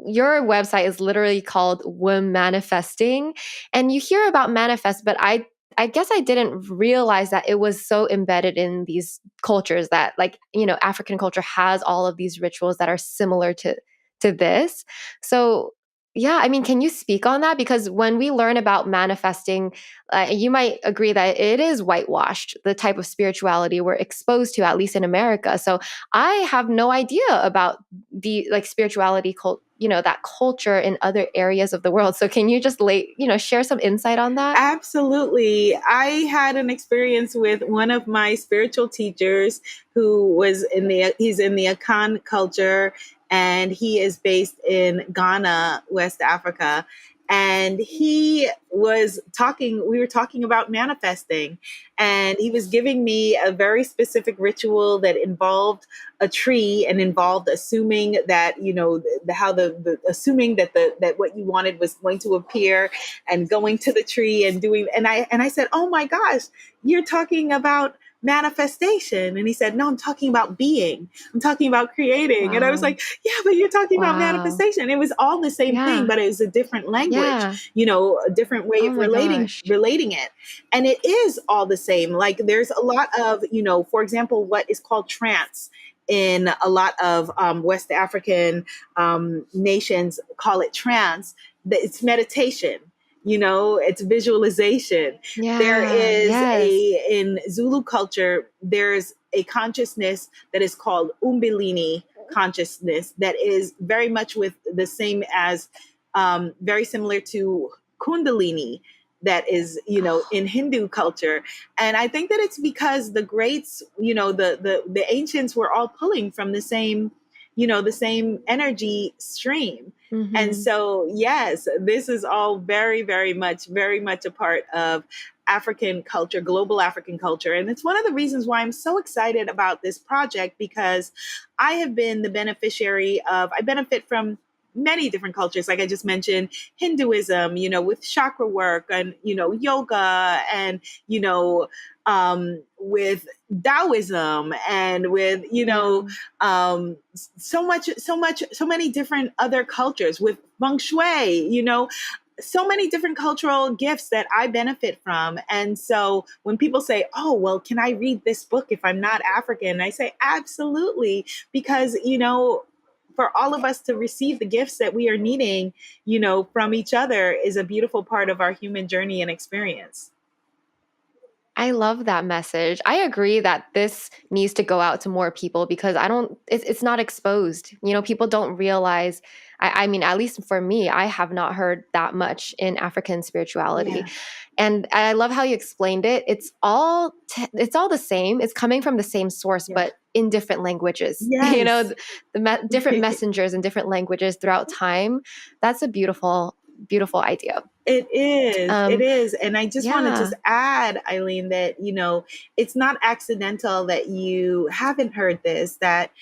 your website is literally called Womb Manifesting, and you hear about manifest, but I guess I didn't realize that it was so embedded in these cultures that, like, African culture has all of these rituals that are similar to this. So, yeah, I mean, can you speak on that? Because when we learn about manifesting, you might agree that it is whitewashed, the type of spirituality we're exposed to, at least in America. So I have no idea about the like spirituality that culture in other areas of the world. So can you just share some insight on that? Absolutely. I had an experience with one of my spiritual teachers who he's in the Akan culture, and he is based in Ghana, West Africa. And we were talking about manifesting, and he was giving me a very specific ritual that involved a tree and involved assuming that, assuming that what you wanted was going to appear, and going to the tree and doing, and I said, "Oh my gosh, you're talking about manifestation." And he said, "No, I'm talking about being. I'm talking about creating." And I was Wow. like, "Yeah, but you're talking about Wow. manifestation." It was all the same thing, Yeah. but it was a different Yeah. language, a different way Oh of my gosh. relating it. And it is all the same. Like there's a lot of, for example, what is called trance in a lot of West African nations call it trance. It's meditation. It's visualization. There Yeah. is Yes. in Zulu culture, there's a consciousness that is called Umbilini consciousness that is very much with the same as, very similar to Kundalini, that is, in Hindu culture. And I think that it's because the greats, the ancients were all pulling from the same energy stream. And Mm-hmm. so, yes, this is all very much a part of African culture, global African culture. And it's one of the reasons why I'm so excited about this project, because I have been the I benefit from many different cultures. Like I just mentioned, Hinduism, with chakra work, and, yoga, and, with Taoism, and with, Yeah. so many different other cultures, with feng shui, so many different cultural gifts that I benefit from. And so when people say, "Oh, well, can I read this book if I'm not African?" I say, absolutely, because, for all of us to receive the gifts that we are needing, from each other, is a beautiful part of our human journey and experience. I love that message. I agree that this needs to go out to more people because it's not exposed. People don't realize. I mean, at least for me, I have not heard that much in African spirituality. Yeah. And I love how you explained it. It's all the same. It's coming from the same source, Yeah. but in different languages. Yes. Different messengers in different languages throughout time. That's a beautiful, beautiful idea. It is. It Um, is. And I just want to yeah. just add, Eileen, that, it's not accidental that you haven't heard this, that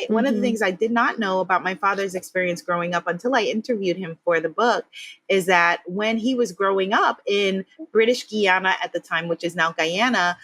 one of the Mm-hmm. things I did not know about my father's experience growing up until I interviewed him for the book is that when he was growing up in British Guiana at the time, which is now Guyana,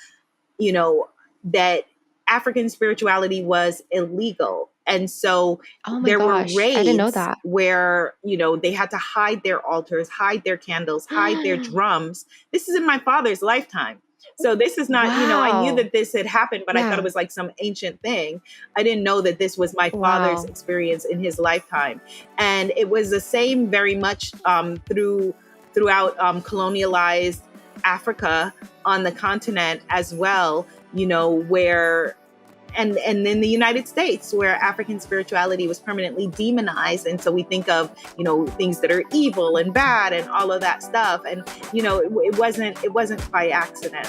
that African spirituality was illegal. And so Oh my there were gosh, I didn't know raids that. where, they had to hide their altars, hide their candles, hide their drums. This is in my father's lifetime. So this is not, I knew Wow. that this had happened, but I thought it Yeah. was like some ancient thing. I didn't know that this was my father's Wow. experience in his lifetime. And it was the same very much throughout colonialized Africa, on the continent as well, where and in the United States, where African spirituality was permanently demonized. And so we think of, things that are evil and bad and all of that stuff. And, it wasn't by accident.